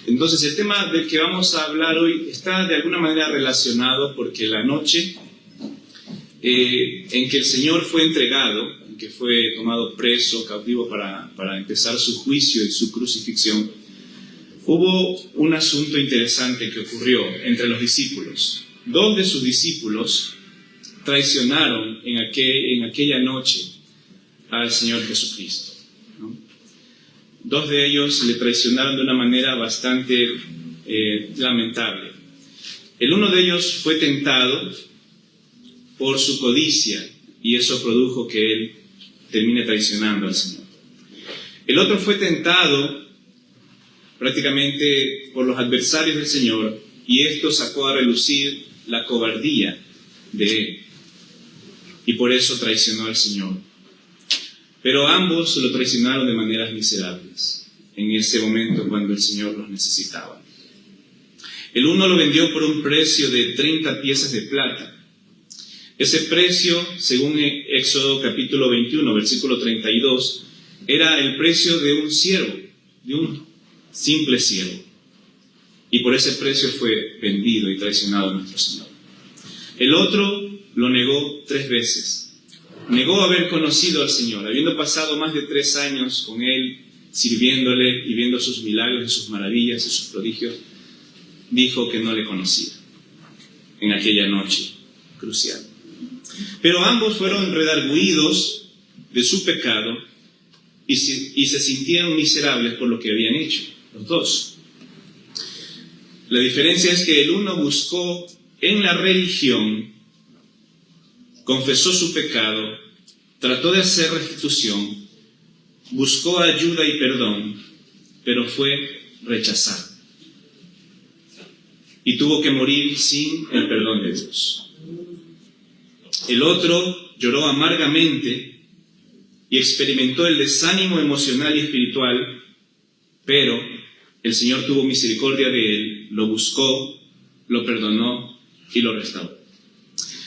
Entonces el tema del que vamos a hablar hoy está de alguna manera relacionado porque la noche en que el Señor fue entregado, en que fue tomado preso, cautivo para empezar su juicio y su crucifixión, hubo un asunto interesante que ocurrió entre los discípulos. 2 de sus discípulos traicionaron en aquella noche al Señor Jesucristo, ¿no? 2 de ellos le traicionaron de una manera bastante lamentable. El uno de ellos fue tentado por su codicia y eso produjo que él termine traicionando al Señor. El otro fue tentado prácticamente por los adversarios del Señor y esto sacó a relucir la cobardía de él y por eso traicionó al Señor. Pero ambos lo traicionaron de maneras miserables en ese momento cuando el Señor los necesitaba. El uno lo vendió por un precio de 30 piezas de plata. Ese precio, según Éxodo capítulo 21, versículo 32, era el precio de un siervo, de un simple siervo. Y por ese precio fue vendido y traicionado nuestro Señor. El otro lo negó 3 veces. Negó haber conocido al Señor, habiendo pasado más de 3 años con Él, sirviéndole y viendo sus milagros y sus maravillas y sus prodigios, dijo que no le conocía en aquella noche crucial. Pero ambos fueron redargüidos de su pecado y se sintieron miserables por lo que habían hecho, los dos. La diferencia es que el uno buscó en la religión, confesó su pecado, trató de hacer restitución, buscó ayuda y perdón, pero fue rechazado. Y tuvo que morir sin el perdón de Dios. El otro lloró amargamente y experimentó el desánimo emocional y espiritual, pero el Señor tuvo misericordia de él, lo buscó, lo perdonó y lo restauró.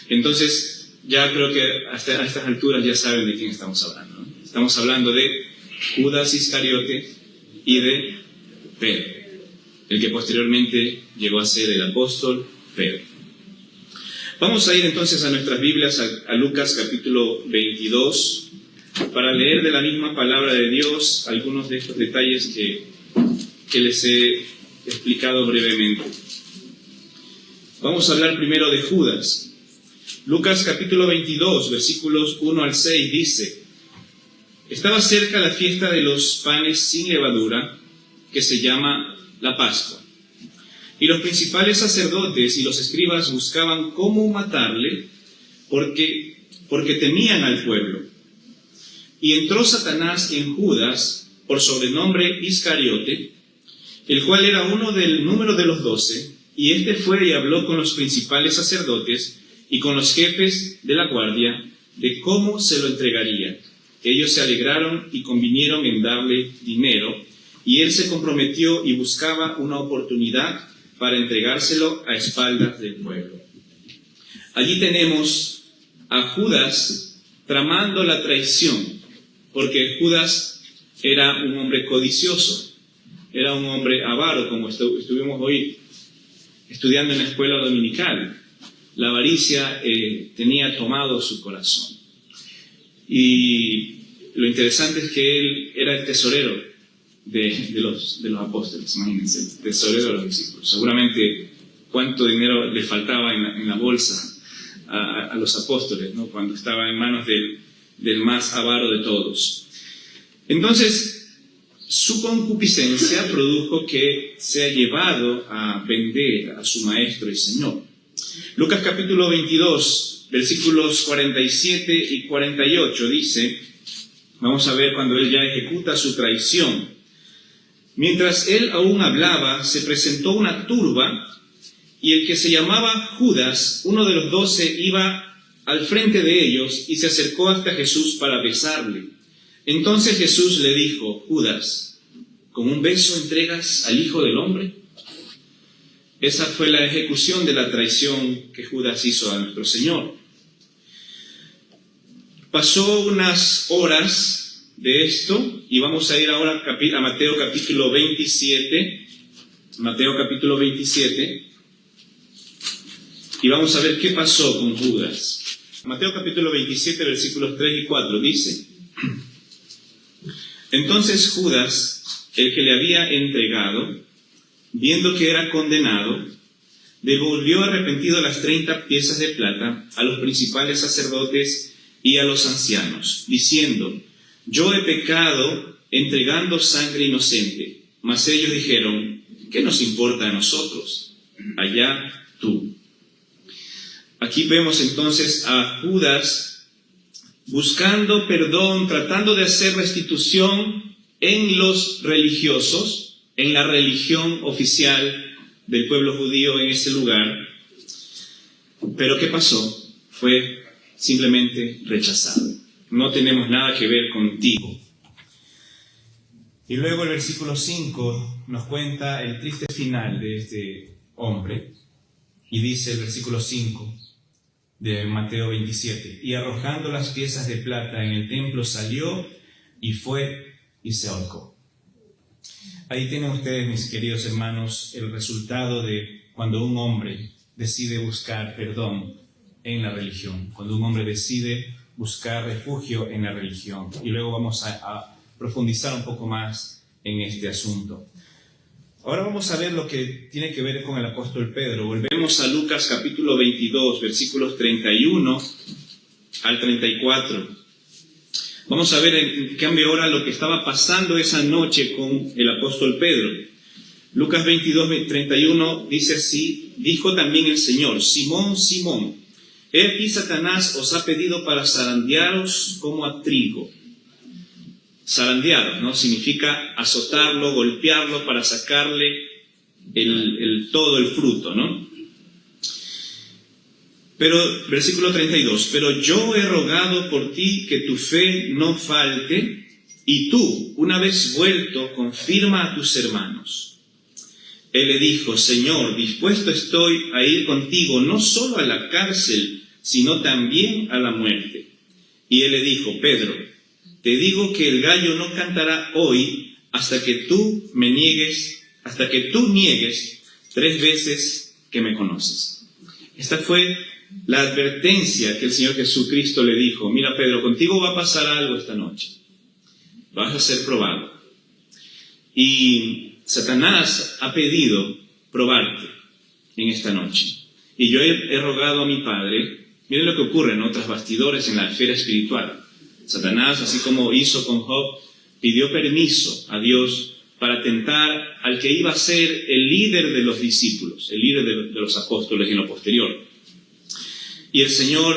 Entonces, ya creo que hasta a estas alturas ya saben de quién estamos hablando, ¿no? Estamos hablando de Judas Iscariote y de Pedro, el que posteriormente llegó a ser el apóstol Pedro. Vamos a ir entonces a nuestras Biblias, a Lucas capítulo 22, para leer de la misma palabra de Dios algunos de estos detalles que les he explicado brevemente. Vamos a hablar primero de Judas. Lucas capítulo 22, versículos 1 al 6 dice: Estaba cerca la fiesta de los panes sin levadura, que se llama la Pascua. Y los principales sacerdotes y los escribas buscaban cómo matarle, porque temían al pueblo. Y entró Satanás en Judas, por sobrenombre Iscariote, el cual era uno del número de los 12, y éste fue y habló con los principales sacerdotes y con los jefes de la guardia de cómo se lo entregaría. Ellos se alegraron y convinieron en darle dinero, y él se comprometió y buscaba una oportunidad para entregárselo a espaldas del pueblo. Allí tenemos a Judas tramando la traición, porque Judas era un hombre codicioso, era un hombre avaro, como estuvimos hoy estudiando en la escuela dominical. La avaricia tenía tomado su corazón. Y lo interesante es que él era el tesorero de los apóstoles, imagínense, el tesorero de los discípulos. Seguramente cuánto dinero le faltaba en la bolsa a los apóstoles, ¿no? Cuando estaba en manos del más avaro de todos. Entonces, su concupiscencia produjo que sea llevado a vender a su maestro y señor. Lucas capítulo 22, versículos 47 y 48 dice, vamos a ver cuando él ya ejecuta su traición. Mientras él aún hablaba, se presentó una turba, y el que se llamaba Judas, uno de los 12, iba al frente de ellos y se acercó hasta Jesús para besarle. Entonces Jesús le dijo: Judas, ¿con un beso entregas al Hijo del Hombre? Esa fue la ejecución de la traición que Judas hizo a nuestro Señor. Pasó unas horas de esto, y vamos a ir ahora a Mateo capítulo 27, Mateo capítulo 27, y vamos a ver qué pasó con Judas. Mateo capítulo 27, versículos 3 y 4, dice: Entonces Judas, el que le había entregado, viendo que era condenado, devolvió arrepentido las 30 piezas de plata a los principales sacerdotes y a los ancianos, diciendo: Yo he pecado entregando sangre inocente. Mas ellos dijeron: ¿qué nos importa a nosotros? Allá tú. Aquí vemos entonces a Judas buscando perdón, tratando de hacer restitución en los religiosos, en la religión oficial del pueblo judío en ese lugar. Pero ¿qué pasó? Fue simplemente rechazado. No tenemos nada que ver contigo. Y luego el versículo 5 nos cuenta el triste final de este hombre. Y dice el versículo 5 de Mateo 27: Y arrojando las piezas de plata en el templo salió y fue y se ahorcó. Ahí tienen ustedes, mis queridos hermanos, el resultado de cuando un hombre decide buscar perdón en la religión, cuando un hombre decide buscar refugio en la religión. Y luego vamos a profundizar un poco más en este asunto. Ahora vamos a ver lo que tiene que ver con el apóstol Pedro. Volvemos a Lucas capítulo 22, versículos 31 al 34. Vamos a ver en cambio ahora lo que estaba pasando esa noche con el apóstol Pedro. Lucas 22, 31 dice así: Dijo también el Señor: Simón, Simón, he aquí Satanás os ha pedido para zarandearos como a trigo. Zarandearos, ¿no? Significa azotarlo, golpearlo para sacarle todo el fruto, ¿no? Pero, versículo 32, pero yo he rogado por ti que tu fe no falte, y tú, una vez vuelto, confirma a tus hermanos. Él le dijo: Señor, dispuesto estoy a ir contigo, no solo a la cárcel, sino también a la muerte. Y él le dijo: Pedro, te digo que el gallo no cantará hoy hasta que tú niegues 3 veces que me conoces. Esta fue la advertencia que el Señor Jesucristo le dijo: mira, Pedro, contigo va a pasar algo esta noche. Vas a ser probado. Y Satanás ha pedido probarte en esta noche. Y yo he rogado a mi Padre. Miren lo que ocurre en otros bastidores en la esfera espiritual. Satanás, así como hizo con Job, pidió permiso a Dios para tentar al que iba a ser el líder de los discípulos, el líder de los apóstoles en lo posterior. Y el Señor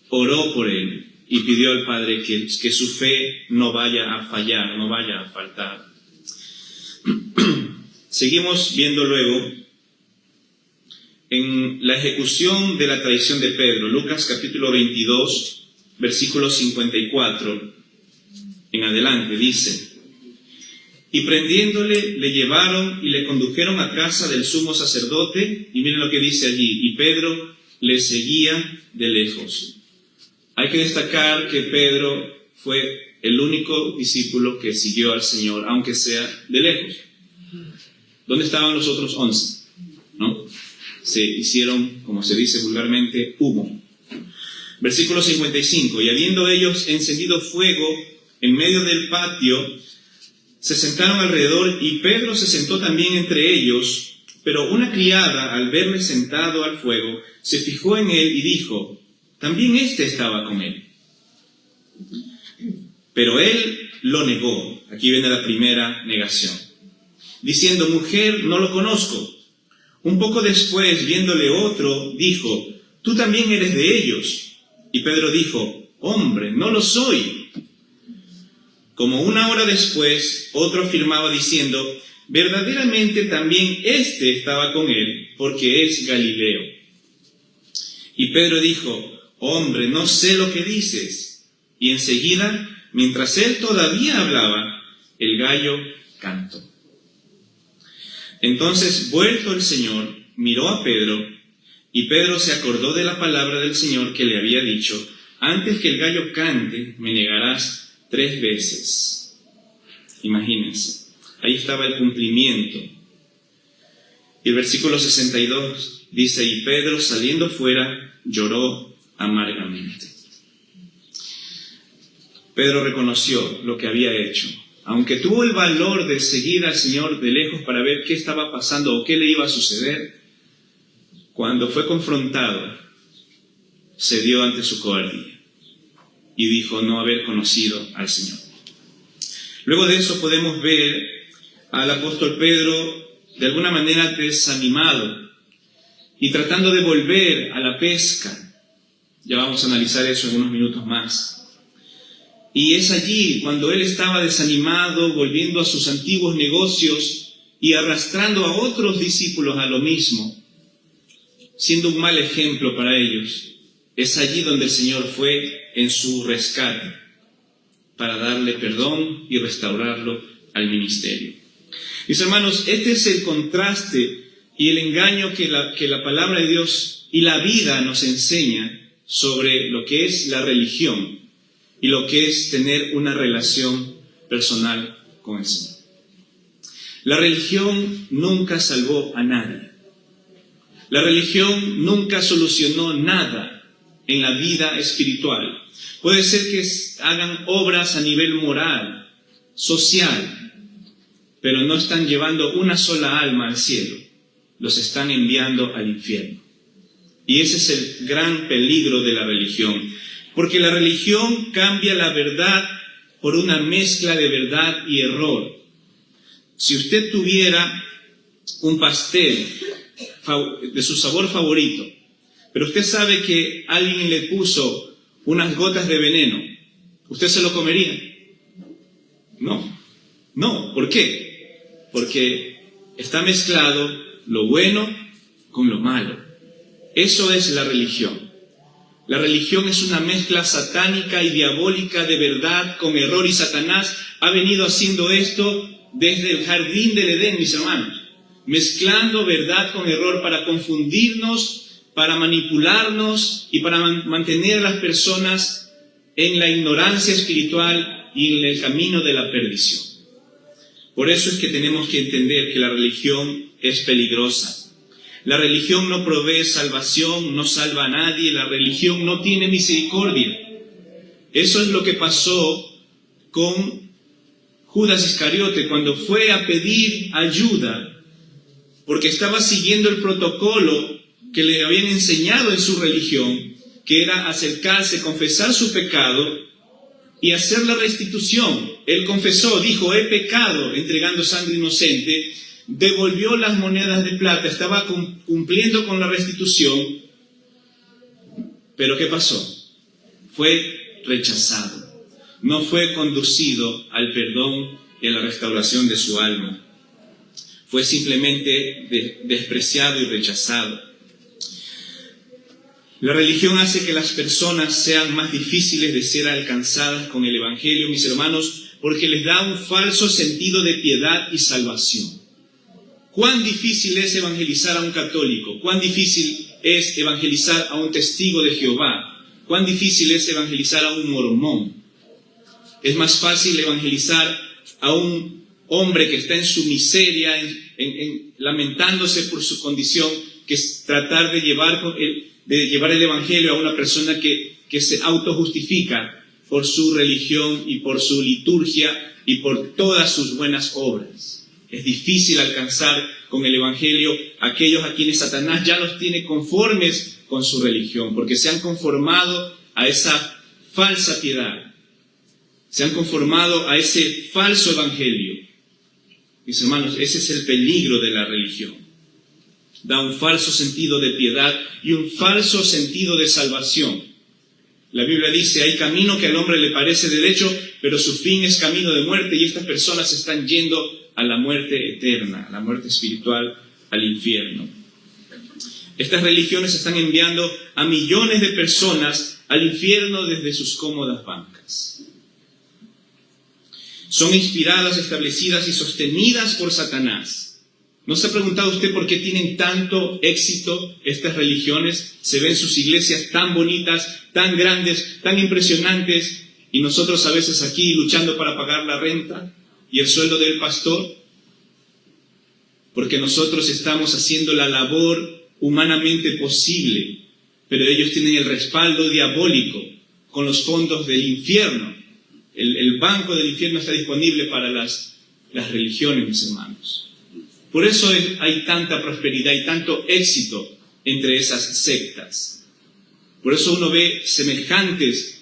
oró por él y pidió al Padre que su fe no vaya a fallar, no vaya a faltar. Seguimos viendo luego en la ejecución de la traición de Pedro, Lucas capítulo 22, versículo 54 en adelante, dice: Y prendiéndole, le llevaron y le condujeron a casa del sumo sacerdote, y miren lo que dice allí: y Pedro le seguía de lejos. Hay que destacar que Pedro fue el único discípulo que siguió al Señor, aunque sea de lejos. ¿Dónde estaban los otros 11? ¿No? Se hicieron, como se dice vulgarmente, humo. Versículo 55, y habiendo ellos encendido fuego en medio del patio, se sentaron alrededor, y Pedro se sentó también entre ellos. Pero una criada, al verle sentado al fuego, se fijó en él y dijo: también éste estaba con él. Pero él lo negó. Aquí viene la primera negación, diciendo: mujer, no lo conozco. Un poco después, viéndole otro, dijo: tú también eres de ellos. Y Pedro dijo: hombre, no lo soy. Como 1 hora después, otro afirmaba diciendo: verdaderamente también éste estaba con él, porque es Galileo. Y Pedro dijo: hombre, no sé lo que dices. Y enseguida, mientras él todavía hablaba, el gallo cantó. Entonces, vuelto el Señor, miró a Pedro, y Pedro se acordó de la palabra del Señor que le había dicho: antes que el gallo cante, me negarás 3 veces. Imagínense, ahí estaba el cumplimiento Y el versículo 62 dice, y Pedro saliendo fuera lloró amargamente. Pedro reconoció lo que había hecho. Aunque tuvo el valor de seguir al Señor de lejos para ver qué estaba pasando o qué le iba a suceder, cuando fue confrontado, cedió ante su cobardía y dijo no haber conocido al Señor. Luego de eso podemos ver al apóstol Pedro de alguna manera desanimado y tratando de volver a la pesca. Ya vamos a analizar eso en unos minutos más. Y es allí cuando él estaba desanimado, volviendo a sus antiguos negocios y arrastrando a otros discípulos a lo mismo, siendo un mal ejemplo para ellos. Es allí donde el Señor fue en su rescate para darle perdón y restaurarlo al ministerio. Mis hermanos, este es el contraste y el engaño que la palabra de Dios y la vida nos enseña sobre lo que es la religión y lo que es tener una relación personal con el Señor. La religión nunca salvó a nadie. La religión nunca solucionó nada en la vida espiritual. Puede ser que hagan obras a nivel moral, social, pero no están llevando una sola alma al cielo. Los están enviando al infierno. Y ese es el gran peligro de la religión. Porque la religión cambia la verdad por una mezcla de verdad y error. Si usted tuviera un pastel de su sabor favorito, pero usted sabe que alguien le puso unas gotas de veneno, ¿usted se lo comería? No. ¿Por qué? Porque está mezclado lo bueno con lo malo. Eso es la religión. La religión es una mezcla satánica y diabólica de verdad con error, y Satanás ha venido haciendo esto desde el jardín del Edén, mis hermanos, mezclando verdad con error para confundirnos, para manipularnos y para mantener a las personas en la ignorancia espiritual y en el camino de la perdición. Por eso es que tenemos que entender que la religión es peligrosa. La religión no provee salvación, no salva a nadie, la religión no tiene misericordia. Eso es lo que pasó con Judas Iscariote cuando fue a pedir ayuda, porque estaba siguiendo el protocolo que le habían enseñado en su religión, que era acercarse, confesar su pecado y hacer la restitución. Él confesó, dijo, he pecado, entregando sangre inocente, devolvió las monedas de plata, estaba cumpliendo con la restitución, pero ¿qué pasó? Fue rechazado, no fue conducido al perdón y a la restauración de su alma, fue simplemente despreciado y rechazado. La religión hace que las personas sean más difíciles de ser alcanzadas con el Evangelio, mis hermanos, porque les da un falso sentido de piedad y salvación. ¿Cuán difícil es evangelizar a un católico? ¿Cuán difícil es evangelizar a un testigo de Jehová? ¿Cuán difícil es evangelizar a un mormón? Es más fácil evangelizar a un hombre que está en su miseria, lamentándose por su condición, que es tratar de llevar el Evangelio a una persona que se autojustifica por su religión y por su liturgia y por todas sus buenas obras. Es difícil alcanzar con el Evangelio a aquellos a quienes Satanás ya los tiene conformes con su religión, porque se han conformado a esa falsa piedad, se han conformado a ese falso evangelio. Mis hermanos, ese es el peligro de la religión. Da un falso sentido de piedad y un falso sentido de salvación. La Biblia dice, hay camino que al hombre le parece derecho, pero su fin es camino de muerte, y estas personas están yendo a la muerte eterna, a la muerte espiritual, al infierno. Estas religiones están enviando a millones de personas al infierno desde sus cómodas bancas. Son inspiradas, establecidas y sostenidas por Satanás. ¿No se ha preguntado usted por qué tienen tanto éxito estas religiones? Se ven sus iglesias tan bonitas, tan grandes, tan impresionantes, y nosotros a veces aquí luchando para pagar la renta y el sueldo del pastor. porque nosotros estamos haciendo la labor humanamente posible, pero ellos tienen el respaldo diabólico con los fondos del infierno. El banco del infierno está disponible para las religiones, mis hermanos. Por eso hay tanta prosperidad y tanto éxito entre esas sectas. Por eso uno ve semejantes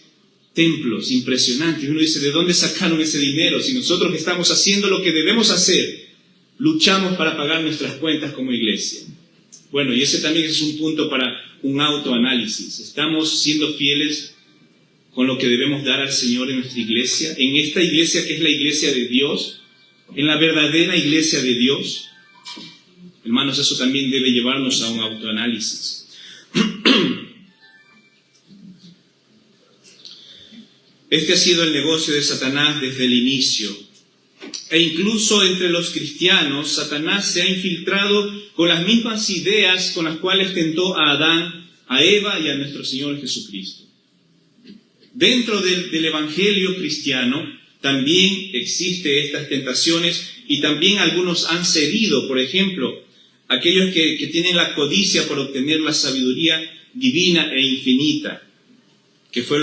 templos impresionantes y uno dice, ¿de dónde sacaron ese dinero? Si nosotros que estamos haciendo lo que debemos hacer, luchamos para pagar nuestras cuentas como iglesia. Bueno, y ese también es un punto para un autoanálisis. ¿Estamos siendo fieles con lo que debemos dar al Señor en nuestra iglesia? En esta iglesia que es la iglesia de Dios, en la verdadera iglesia de Dios. Hermanos, eso también debe llevarnos a un autoanálisis. Este ha sido el negocio de Satanás desde el inicio. E incluso entre los cristianos, Satanás se ha infiltrado con las mismas ideas con las cuales tentó a Adán, a Eva y a nuestro Señor Jesucristo. Dentro del evangelio cristiano también existen estas tentaciones y también algunos han cedido. Por ejemplo, aquellos que tienen la codicia por obtener la sabiduría divina e infinita, que fue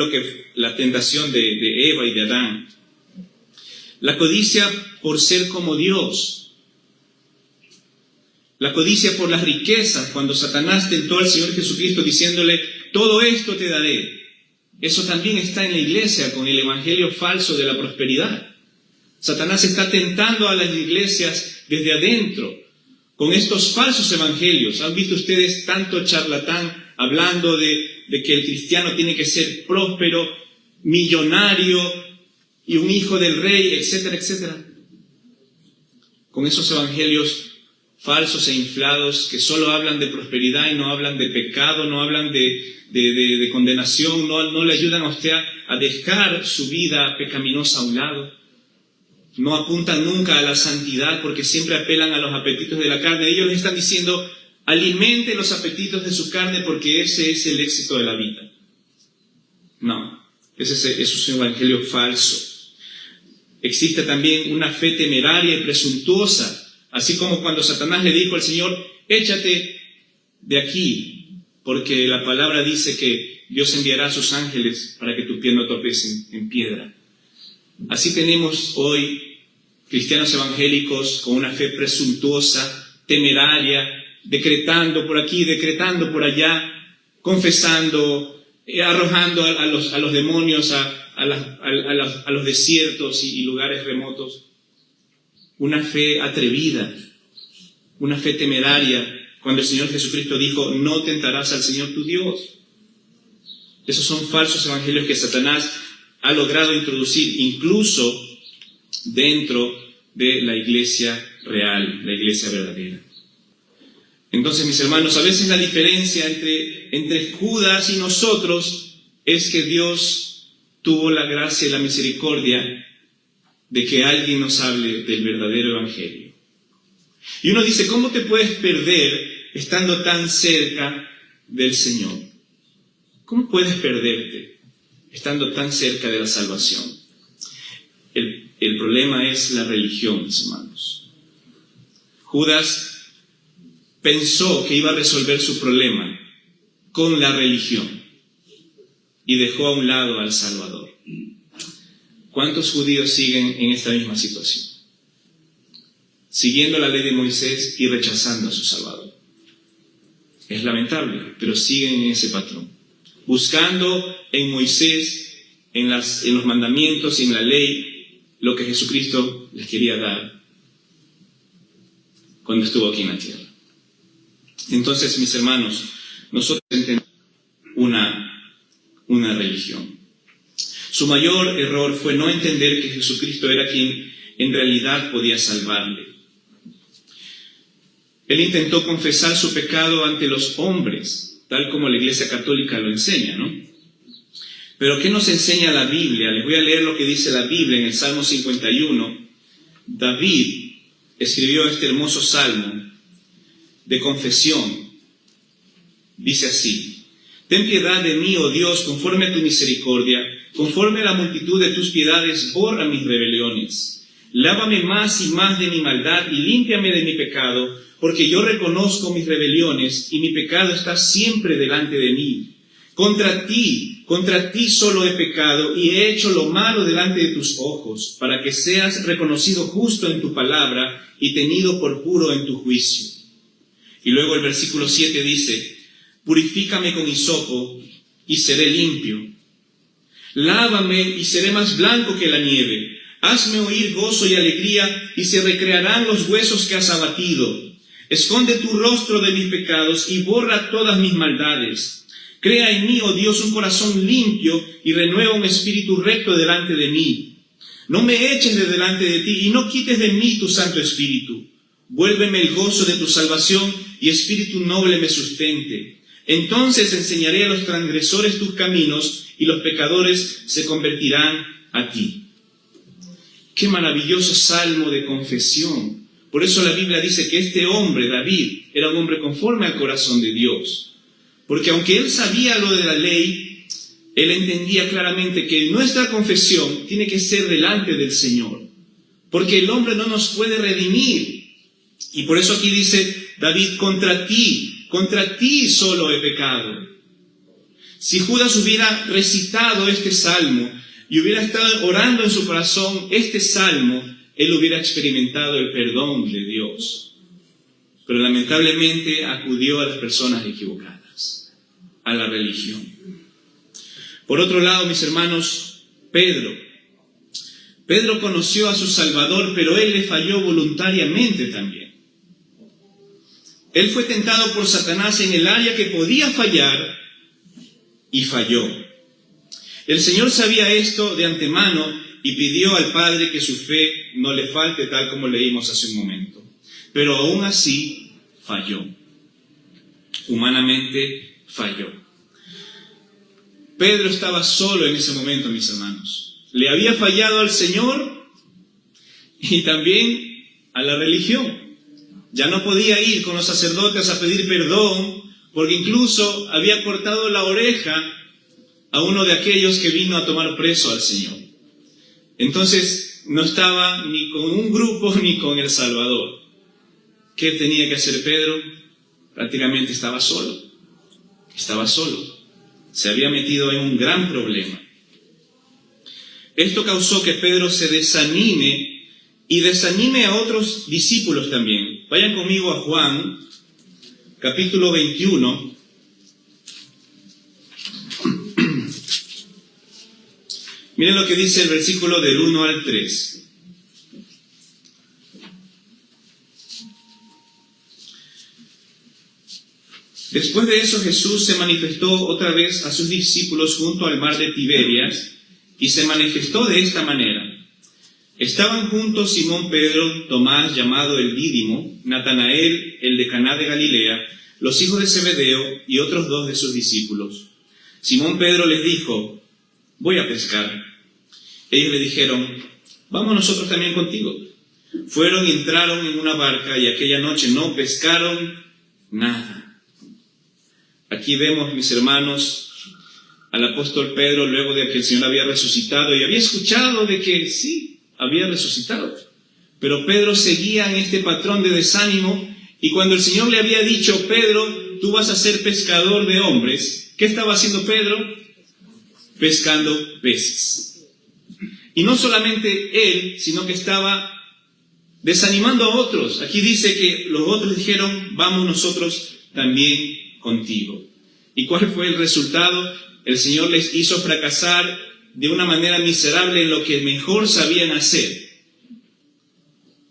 la tentación de Eva y de Adán. La codicia por ser como Dios. La codicia por las riquezas, cuando Satanás tentó al Señor Jesucristo diciéndole, todo esto te daré. Eso también está en la iglesia con el evangelio falso de la prosperidad. Satanás está tentando a las iglesias desde adentro con estos falsos evangelios. ¿Han visto ustedes tanto charlatán hablando de que el cristiano tiene que ser próspero, millonario y un hijo del rey, etcétera, etcétera? Con esos evangelios falsos e inflados que solo hablan de prosperidad y no hablan de pecado, no hablan de condenación, no le ayudan a usted a dejar su vida pecaminosa a un lado. No apuntan nunca a la santidad porque siempre apelan a los apetitos de la carne. Ellos les están diciendo, alimente los apetitos de su carne porque ese es el éxito de la vida. No, eso es un evangelio falso. Existe también una fe temeraria y presuntuosa, así como cuando Satanás le dijo al Señor, échate de aquí, porque la palabra dice que Dios enviará a sus ángeles para que tu pie no tropiece en piedra. Así tenemos hoy cristianos evangélicos con una fe presuntuosa, temeraria, decretando por aquí, decretando por allá, confesando, arrojando a los demonios a los desiertos y lugares remotos. Una fe atrevida, una fe temeraria, cuando el Señor Jesucristo dijo, no tentarás al Señor tu Dios. Esos son falsos evangelios que Satanás ha logrado introducir incluso dentro de la iglesia real, la iglesia verdadera. Entonces, mis hermanos, a veces la diferencia entre Judas y nosotros es que Dios tuvo la gracia y la misericordia de que alguien nos hable del verdadero evangelio. Y uno dice, ¿cómo te puedes perder estando tan cerca del Señor? ¿Cómo puedes perderte estando tan cerca de la salvación? El problema es la religión, mis hermanos. Judas pensó que iba a resolver su problema con la religión y dejó a un lado al Salvador. ¿Cuántos judíos siguen en esta misma situación? Siguiendo la ley de Moisés y rechazando a su Salvador. Es lamentable, pero siguen en ese patrón. Buscando en Moisés, en los mandamientos y en la ley, lo que Jesucristo les quería dar cuando estuvo aquí en la tierra. Entonces, mis hermanos, nosotros entendemos una religión. Su mayor error fue no entender que Jesucristo era quien en realidad podía salvarle. Él intentó confesar su pecado ante los hombres, tal como la Iglesia Católica lo enseña, ¿no? Pero ¿qué nos enseña la Biblia? Les voy a leer lo que dice la Biblia en el Salmo 51. David escribió este hermoso salmo de confesión. Dice así: ten piedad de mí, oh Dios, conforme a tu misericordia, conforme a la multitud de tus piedades, borra mis rebeliones. Lávame más y más de mi maldad y límpiame de mi pecado, porque yo reconozco mis rebeliones y mi pecado está siempre delante de mí. Contra ti solo he pecado y he hecho lo malo delante de tus ojos, para que seas reconocido justo en tu palabra y tenido por puro en tu juicio. Y luego el versículo 7 dice, purifícame con hisopo y seré limpio. Lávame y seré más blanco que la nieve. Hazme oír gozo y alegría y se recrearán los huesos que has abatido. Esconde tu rostro de mis pecados y borra todas mis maldades. Crea en mí, oh Dios, un corazón limpio y renueva un espíritu recto delante de mí. No me eches de delante de ti y no quites de mí tu Santo Espíritu. Vuélveme el gozo de tu salvación y espíritu noble me sustente. Entonces enseñaré a los transgresores tus caminos y los pecadores se convertirán a ti. Qué maravilloso salmo de confesión. Por eso la Biblia dice que este hombre, David, era un hombre conforme al corazón de Dios. Porque aunque él sabía lo de la ley, él entendía claramente que nuestra confesión tiene que ser delante del Señor. Porque el hombre no nos puede redimir. Y por eso aquí dice David, contra ti solo he pecado. Si Judas hubiera recitado este salmo y hubiera estado orando en su corazón este salmo, él hubiera experimentado el perdón de Dios. Pero lamentablemente acudió a las personas equivocadas, a la religión. Por otro lado, mis hermanos, Pedro conoció a su Salvador, pero él le falló voluntariamente también. Él fue tentado por Satanás en el área que podía fallar y falló. El Señor sabía esto de antemano y pidió al Padre que su fe no le falte, tal como leímos hace un momento. Pero aún así falló. Humanamente falló. Pedro estaba solo en ese momento, mis hermanos. Le había fallado al Señor y también a la religión. Ya no podía ir con los sacerdotes a pedir perdón, porque incluso había cortado la oreja a uno de aquellos que vino a tomar preso al Señor. Entonces no estaba ni con un grupo ni con el Salvador. ¿Qué tenía que hacer Pedro? Prácticamente estaba solo. Se había metido en un gran problema. Esto causó que Pedro se desanime y desanime a otros discípulos también. Vayan conmigo a Juan, capítulo 21. Miren lo que dice el versículo del 1 al 3. Después de eso Jesús se manifestó otra vez a sus discípulos junto al mar de Tiberias y se manifestó de esta manera. Estaban juntos Simón Pedro, Tomás llamado el Dídimo, Natanael el de Caná de Galilea, los hijos de Zebedeo y otros 2 de sus discípulos. Simón Pedro les dijo, voy a pescar. Ellos le dijeron, vamos nosotros también contigo. Fueron y entraron en una barca y aquella noche no pescaron nada. Aquí vemos, mis hermanos, al apóstol Pedro luego de que el Señor había resucitado y había escuchado de que sí, había resucitado. Pero Pedro seguía en este patrón de desánimo y cuando el Señor le había dicho, Pedro, tú vas a ser pescador de hombres, ¿qué estaba haciendo Pedro? Pescando peces. Y no solamente él, sino que estaba desanimando a otros. Aquí dice que los otros dijeron, vamos nosotros también contigo. ¿Y cuál fue el resultado? El Señor les hizo fracasar de una manera miserable en lo que mejor sabían hacer,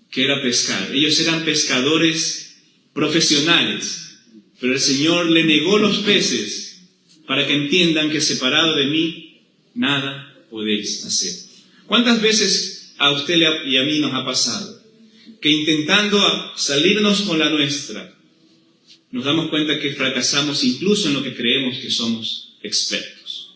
que era pescar. Ellos eran pescadores profesionales, pero el Señor le negó los peces para que entiendan que separado de mí, nada podéis hacer. ¿Cuántas veces a usted y a mí nos ha pasado que intentando salirnos con la nuestra, nos damos cuenta que fracasamos incluso en lo que creemos que somos expertos?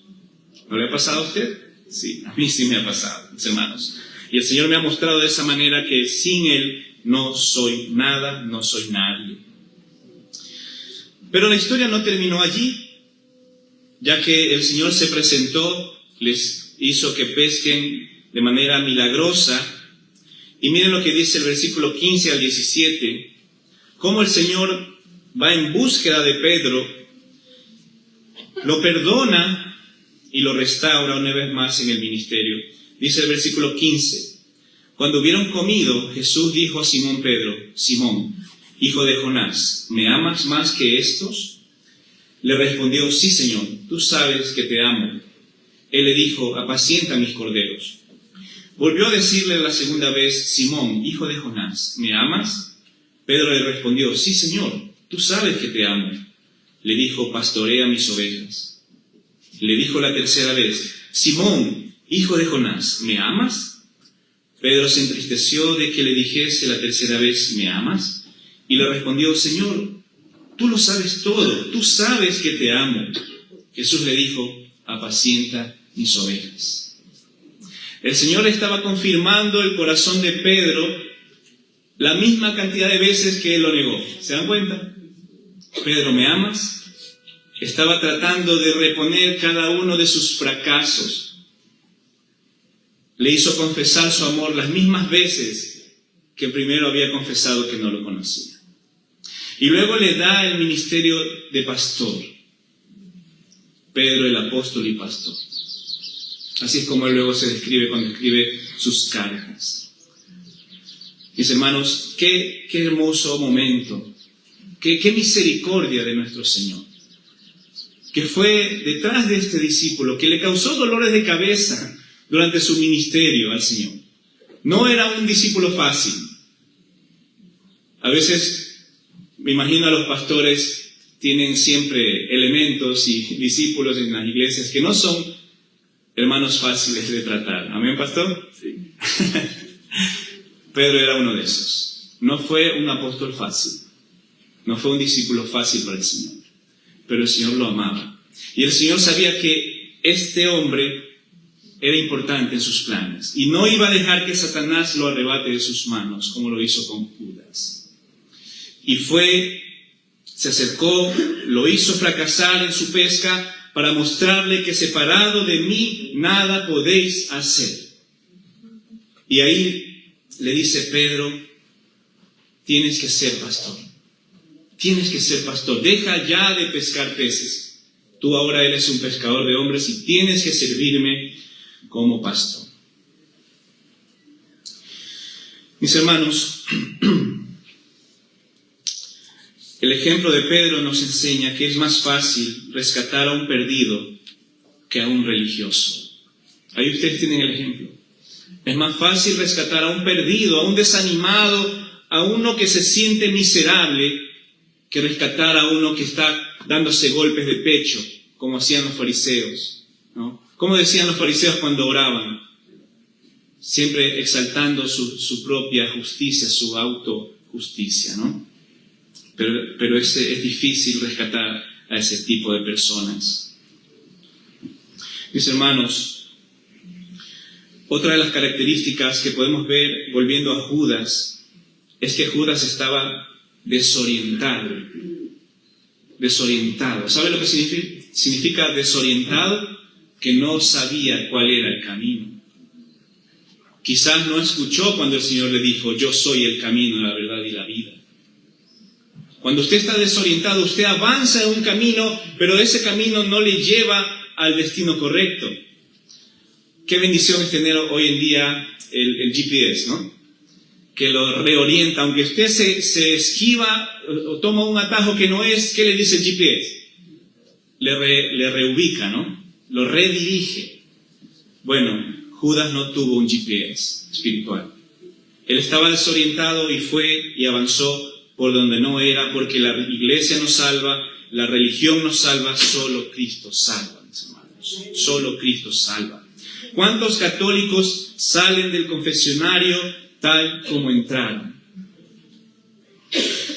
¿No le ha pasado a usted? Sí, a mí sí me ha pasado, mis hermanos. Y el Señor me ha mostrado de esa manera que sin Él no soy nada, no soy nadie. Pero la historia no terminó allí, ya que el Señor se presentó, les hizo que pesquen de manera milagrosa Y miren lo que dice el versículo 15 al 17, cómo el Señor va en búsqueda de Pedro, lo perdona y lo restaura una vez más en el ministerio. Dice el versículo 15, cuando hubieron comido, Jesús dijo a Simón Pedro: Simón, hijo de Jonás, ¿me amas más que estos? Le respondió: sí, Señor, tú sabes que te amo. Él le dijo: apacienta mis corderos. Volvió a decirle la segunda vez: Simón, hijo de Jonás, ¿me amas? Pedro le respondió: sí, Señor, tú sabes que te amo. Le dijo: pastorea mis ovejas. Le dijo la tercera vez: Simón, hijo de Jonás, ¿me amas? Pedro se entristeció de que le dijese la tercera vez: ¿me amas? Y le respondió: Señor, tú lo sabes todo, tú sabes que te amo. Jesús le dijo: apacienta mis ovejas. El Señor estaba confirmando el corazón de Pedro la misma cantidad de veces que él lo negó. ¿Se dan cuenta? Pedro, ¿me amas? Estaba tratando de reponer cada uno de sus fracasos. Le hizo confesar su amor las mismas veces que primero había confesado que no lo conocía. Y luego le da el ministerio de pastor. Pedro, el apóstol y pastor. Así es como él luego se describe cuando escribe sus cartas. Mis hermanos, qué hermoso momento, qué misericordia de nuestro Señor, que fue detrás de este discípulo, que le causó dolores de cabeza durante su ministerio al Señor. No era un discípulo fácil. A veces, me imagino a los pastores tienen siempre elementos y discípulos en las iglesias que no son hermanos fáciles de tratar. ¿Amén, pastor? Sí. Pedro era uno de esos. No fue un apóstol fácil. No fue un discípulo fácil para el Señor. Pero el Señor lo amaba. Y el Señor sabía que este hombre era importante en sus planes. Y no iba a dejar que Satanás lo arrebate de sus manos, como lo hizo con Judas. Y se acercó, lo hizo fracasar en su pesca para mostrarle que separado de mí nada podéis hacer. Y ahí le dice Pedro: tienes que ser pastor. Tienes que ser pastor. Deja ya de pescar peces. Tú ahora eres un pescador de hombres y tienes que servirme como pastor. Mis hermanos, el ejemplo de Pedro nos enseña que es más fácil rescatar a un perdido que a un religioso. Ahí ustedes tienen el ejemplo. Es más fácil rescatar a un perdido, a un desanimado, a uno que se siente miserable, que rescatar a uno que está dándose golpes de pecho, como hacían los fariseos, ¿no? ¿Cómo decían los fariseos cuando oraban? Siempre exaltando su propia justicia, su autojusticia, ¿no? Pero es difícil rescatar a ese tipo de personas. Mis hermanos, otra de las características que podemos ver volviendo a Judas es que Judas estaba desorientado. ¿Sabe lo que significa desorientado? Que no sabía cuál era el camino. Quizás no escuchó cuando el Señor le dijo: yo soy el camino, la verdad y la vida. Cuando usted está desorientado, usted avanza en un camino, pero ese camino no le lleva al destino correcto. Qué bendición es tener hoy en día el GPS, ¿no? Que lo reorienta. Aunque usted se esquiva o toma un atajo que no es, ¿qué le dice el GPS? Le reubica, ¿no? Lo redirige. Bueno, Judas no tuvo un GPS espiritual. Él estaba desorientado y fue y avanzó por donde no era, porque la iglesia nos salva, la religión nos salva, solo Cristo salva, mis hermanos. Solo Cristo salva. ¿Cuántos católicos salen del confesionario tal como entraron?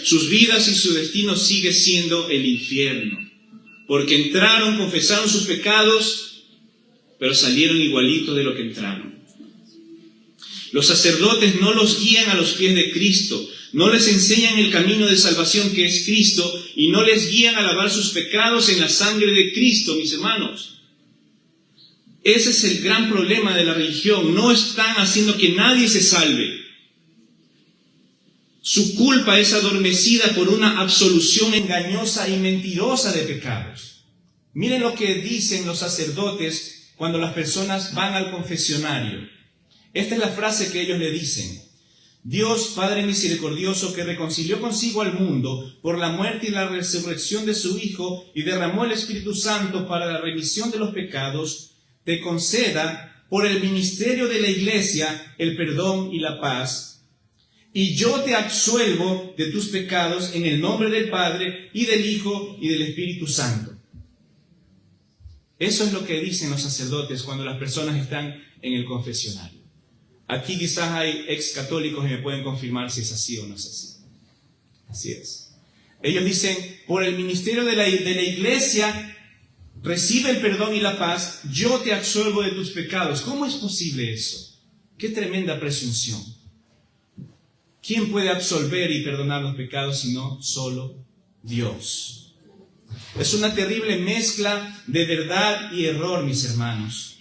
Sus vidas y su destino sigue siendo el infierno, porque entraron, confesaron sus pecados, pero salieron igualitos de lo que entraron. Los sacerdotes no los guían a los pies de Cristo, no les enseñan el camino de salvación que es Cristo, y no les guían a lavar sus pecados en la sangre de Cristo, mis hermanos. Ese es el gran problema de la religión. No están haciendo que nadie se salve. Su culpa es adormecida por una absolución engañosa y mentirosa de pecados. Miren lo que dicen los sacerdotes cuando las personas van al confesionario. Esta es la frase que ellos le dicen: Dios, Padre misericordioso, que reconcilió consigo al mundo por la muerte y la resurrección de su Hijo y derramó el Espíritu Santo para la remisión de los pecados, te conceda por el ministerio de la Iglesia el perdón y la paz. Y yo te absuelvo de tus pecados en el nombre del Padre y del Hijo y del Espíritu Santo. Eso es lo que dicen los sacerdotes cuando las personas están en el confesionario. Aquí quizás hay ex católicos y me pueden confirmar si es así o no es así. Así es. Ellos dicen, por el ministerio de la Iglesia, recibe el perdón y la paz, yo te absuelvo de tus pecados. ¿Cómo es posible eso? Qué tremenda presunción. ¿Quién puede absolver y perdonar los pecados sino solo Dios? Es una terrible mezcla de verdad y error, mis hermanos.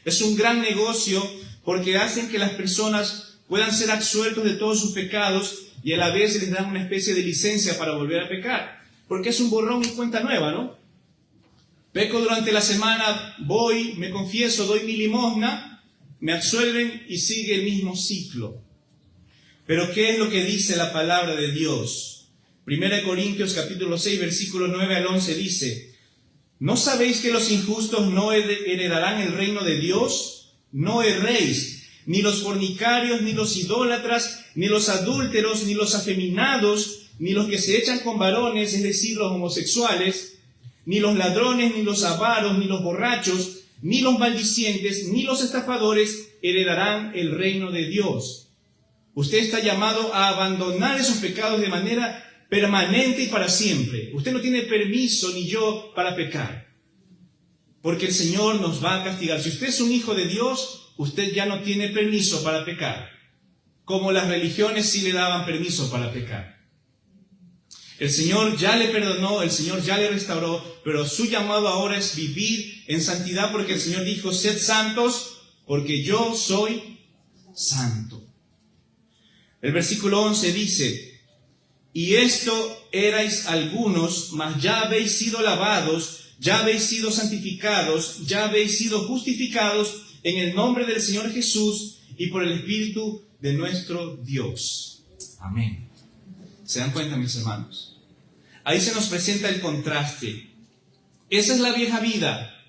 Es un gran negocio porque hacen que las personas puedan ser absueltos de todos sus pecados y a la vez les dan una especie de licencia para volver a pecar. Porque es un borrón y cuenta nueva, ¿no? Peco durante la semana, voy, me confieso, doy mi limosna, me absuelven y sigue el mismo ciclo. Pero ¿qué es lo que dice la palabra de Dios? 1 Corintios capítulo 6, versículos 9 al 11 dice: ¿no sabéis que los injustos no heredarán el reino de Dios? No erréis, ni los fornicarios, ni los idólatras, ni los adúlteros, ni los afeminados, ni los que se echan con varones, es decir, los homosexuales, ni los ladrones, ni los avaros, ni los borrachos, ni los maldicientes, ni los estafadores heredarán el reino de Dios. Usted está llamado a abandonar esos pecados de manera permanente y para siempre. Usted no tiene permiso ni yo para pecar, porque el Señor nos va a castigar. Si usted es un hijo de Dios, usted ya no tiene permiso para pecar, como las religiones sí le daban permiso para pecar. El Señor ya le perdonó, el Señor ya le restauró, pero su llamado ahora es vivir en santidad, porque el Señor dijo: sed santos, porque yo soy santo. El versículo 11 dice: y esto erais algunos, mas ya habéis sido lavados, ya habéis sido santificados, ya habéis sido justificados en el nombre del Señor Jesús y por el Espíritu de nuestro Dios. Amén. ¿Se dan cuenta, mis hermanos? Ahí se nos presenta el contraste. Esa es la vieja vida.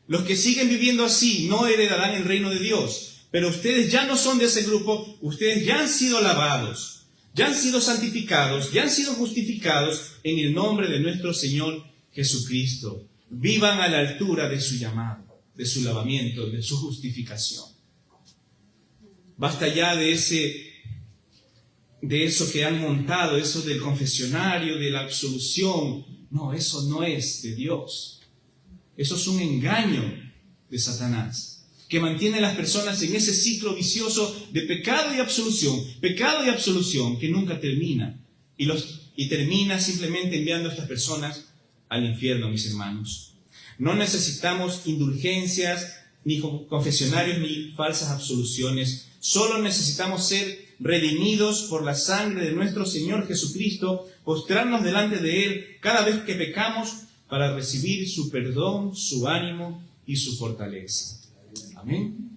Los que siguen viviendo así no heredarán el reino de Dios. Pero ustedes ya no son de ese grupo, ustedes ya han sido lavados, ya han sido santificados, ya han sido justificados en el nombre de nuestro Señor Jesucristo. Vivan a la altura de su llamado, de su lavamiento, de su justificación. Basta ya de eso que han montado, eso del confesionario, de la absolución. No, eso no es de Dios. Eso es un engaño de Satanás, que mantiene a las personas en ese ciclo vicioso de pecado y absolución que nunca termina. Y termina simplemente enviando a estas personas al infierno, mis hermanos. No necesitamos indulgencias, ni confesionarios, ni falsas absoluciones. Solo necesitamos ser redimidos por la sangre de nuestro Señor Jesucristo, postrarnos delante de Él cada vez que pecamos para recibir su perdón, su ánimo y su fortaleza. Amén.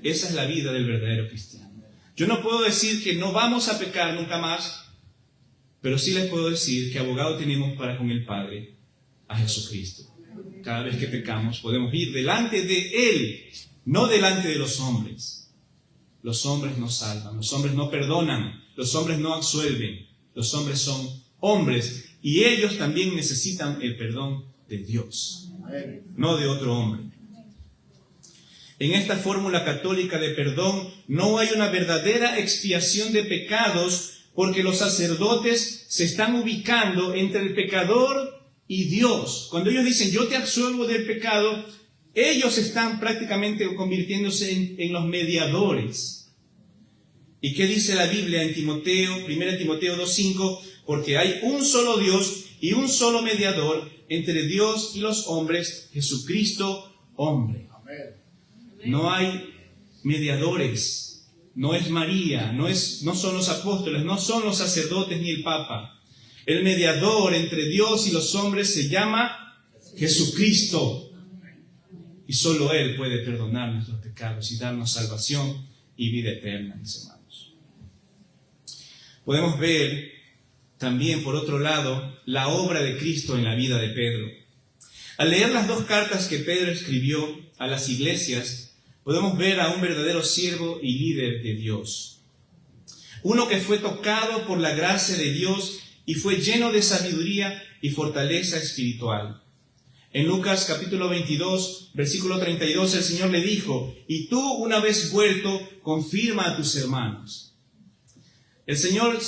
Esa es la vida del verdadero cristiano. Yo no puedo decir que no vamos a pecar nunca más, pero sí les puedo decir que abogado tenemos para con el Padre, a Jesucristo. Cada vez que pecamos podemos ir delante de Él, no delante de los hombres. Los hombres no salvan, los hombres no perdonan, los hombres no absuelven. Los hombres son hombres y ellos también necesitan el perdón de Dios, no de otro hombre. En esta fórmula católica de perdón no hay una verdadera expiación de pecados, porque los sacerdotes se están ubicando entre el pecador y Dios. Cuando ellos dicen yo te absuelvo del pecado, ellos están prácticamente convirtiéndose en los mediadores. ¿Y qué dice la Biblia en Timoteo, 1 Timoteo 2:5? Porque hay un solo Dios y un solo mediador entre Dios y los hombres, Jesucristo, hombre. No hay mediadores no es María, no son los apóstoles, no son los sacerdotes ni el Papa. El mediador entre Dios y los hombres se llama Jesucristo. Y solo Él puede perdonar nuestros pecados y darnos salvación y vida eterna, mis hermanos. Podemos ver también, por otro lado, la obra de Cristo en la vida de Pedro. Al leer las dos cartas que Pedro escribió a las iglesias, podemos ver a un verdadero siervo y líder de Dios. Uno que fue tocado por la gracia de Dios y fue lleno de sabiduría y fortaleza espiritual. En Lucas capítulo 22, versículo 32, el Señor le dijo: y tú, una vez vuelto, confirma a tus hermanos. El Señor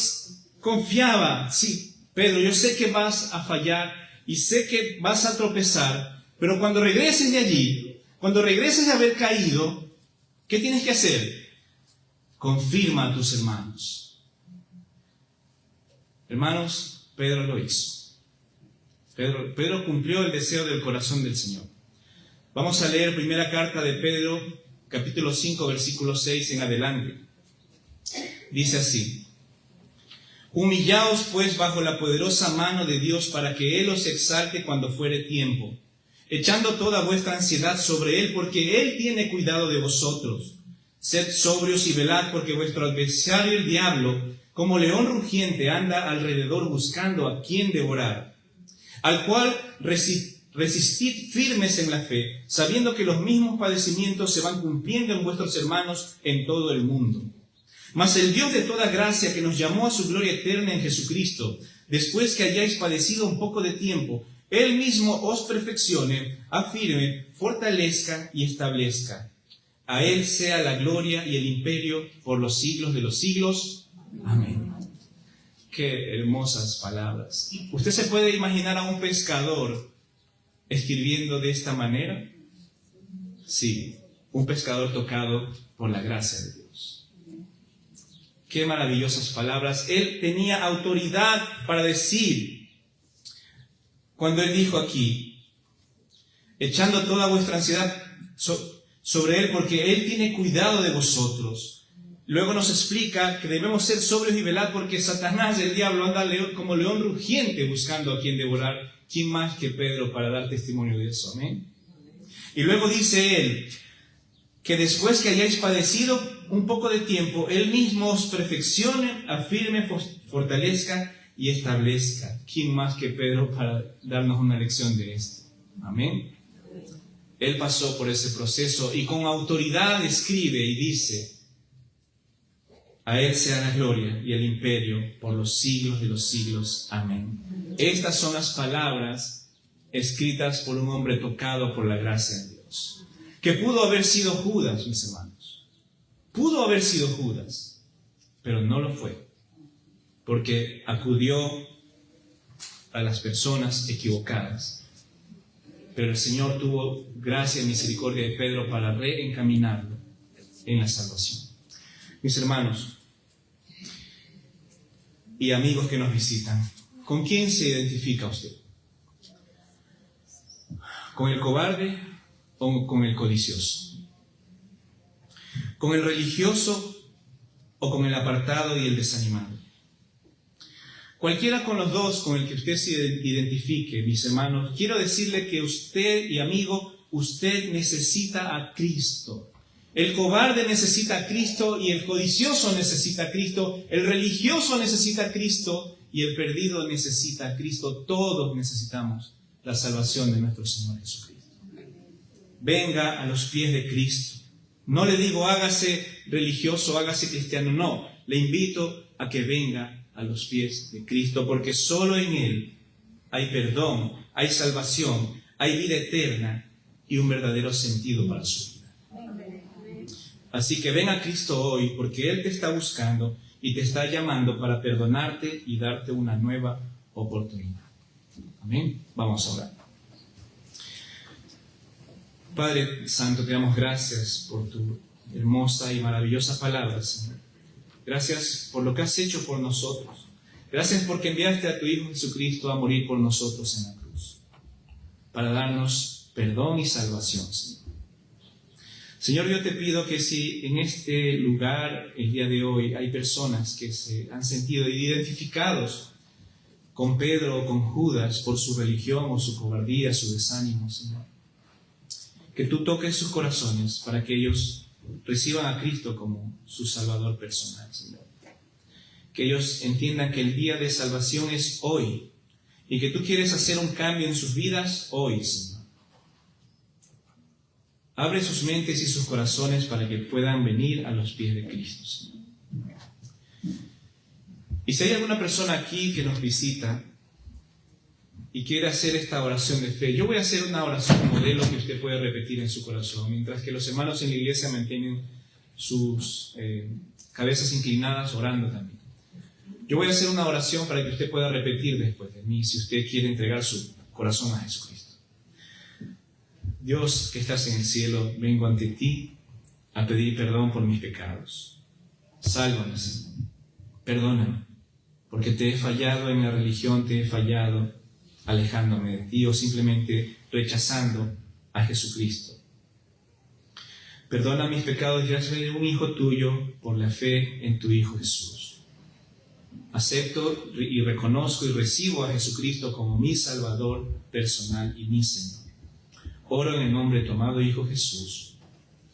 confiaba: sí, Pedro, yo sé que vas a fallar y sé que vas a tropezar, pero cuando regreses de allí, cuando regreses de haber caído, ¿qué tienes que hacer? Confirma a tus hermanos. Hermanos, Pedro lo hizo. Pedro cumplió el deseo del corazón del Señor. Vamos a leer primera carta de Pedro, capítulo 5, versículo 6 en adelante. Dice así: humillaos pues bajo la poderosa mano de Dios para que Él os exalte cuando fuere tiempo, echando toda vuestra ansiedad sobre Él, porque Él tiene cuidado de vosotros. Sed sobrios y velad, porque vuestro adversario el diablo, como león rugiente, anda alrededor buscando a quien devorar, al cual resistid firmes en la fe, sabiendo que los mismos padecimientos se van cumpliendo en vuestros hermanos en todo el mundo. Mas el Dios de toda gracia, que nos llamó a su gloria eterna en Jesucristo, después que hayáis padecido un poco de tiempo, Él mismo os perfeccione, afirme, fortalezca y establezca. A Él sea la gloria y el imperio por los siglos de los siglos. Amén. Qué hermosas palabras. ¿Usted se puede imaginar a un pescador escribiendo de esta manera? Sí, un pescador tocado por la gracia de Dios. Qué maravillosas palabras. Él tenía autoridad para decir, cuando Él dijo aquí, echando toda vuestra ansiedad sobre Él, porque Él tiene cuidado de vosotros. Luego nos explica que debemos ser sobrios y velar, porque Satanás, el diablo, anda como león rugiente buscando a quien devorar. ¿Quién más que Pedro para dar testimonio de eso? Amén. Y luego dice Él que después que hayáis padecido un poco de tiempo, Él mismo os perfeccione, afirme, fortalezca y establezca. ¿Quién más que Pedro para darnos una lección de esto? Amén. Él pasó por ese proceso y con autoridad escribe y dice: a Él sea la gloria y el imperio por los siglos de los siglos. Amén. Estas son las palabras escritas por un hombre tocado por la gracia de Dios. Que pudo haber sido Judas, mis hermanos. Pudo haber sido Judas, pero no lo fue. Porque acudió a las personas equivocadas. Pero el Señor tuvo gracia y misericordia de Pedro para reencaminarlo en la salvación. Mis hermanos y amigos que nos visitan, ¿con quién se identifica usted? ¿Con el cobarde o con el codicioso? ¿Con el religioso o con el apartado y el desanimado? Cualquiera con los dos con el que usted se identifique, mis hermanos, quiero decirle que usted y amigo, usted necesita a Cristo. El cobarde necesita a Cristo y el codicioso necesita a Cristo, el religioso necesita a Cristo y el perdido necesita a Cristo. Todos necesitamos la salvación de nuestro Señor Jesucristo. Venga a los pies de Cristo. No le digo hágase religioso, hágase cristiano, no. Le invito a que venga a los pies de Cristo, porque solo en Él hay perdón, hay salvación, hay vida eterna y un verdadero sentido para su vida. Así que ven a Cristo hoy, porque Él te está buscando y te está llamando para perdonarte y darte una nueva oportunidad. Amén. Vamos a orar. Padre Santo, te damos gracias por tu hermosa y maravillosa palabra, Señor. Gracias por lo que has hecho por nosotros. Gracias porque enviaste a tu Hijo Jesucristo a morir por nosotros en la cruz, para darnos perdón y salvación, Señor. Señor, yo te pido que si en este lugar, el día de hoy, hay personas que se han sentido identificados con Pedro o con Judas por su religión o su cobardía, su desánimo, Señor, que tú toques sus corazones para que ellos reciban a Cristo como su Salvador personal, Señor. Que ellos entiendan que el día de salvación es hoy y que tú quieres hacer un cambio en sus vidas hoy, Señor. Abre sus mentes y sus corazones para que puedan venir a los pies de Cristo, Señor. Y si hay alguna persona aquí que nos visita y quiere hacer esta oración de fe, yo voy a hacer una oración modelo que usted puede repetir en su corazón, mientras que los hermanos en la iglesia mantienen sus cabezas inclinadas orando también. Yo voy a hacer una oración para que usted pueda repetir después de mí, si usted quiere entregar su corazón a Jesucristo. Dios que estás en el cielo, vengo ante ti a pedir perdón por mis pecados. Sálvame, Señor. Perdóname, porque te he fallado en la religión, te he fallado alejándome de ti o simplemente rechazando a Jesucristo. Perdona mis pecados y hazme un hijo tuyo por la fe en tu Hijo Jesús. Acepto y reconozco y recibo a Jesucristo como mi Salvador personal y mi Señor. Oro en el nombre de tu amado Hijo Jesús.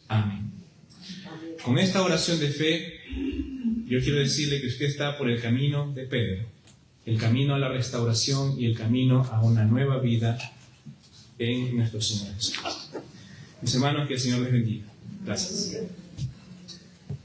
Amén. Con esta oración de fe, yo quiero decirle que usted está por el camino de Pedro, el camino a la restauración y el camino a una nueva vida en nuestro Señor Jesucristo. Mis hermanos, que el Señor les bendiga. Gracias.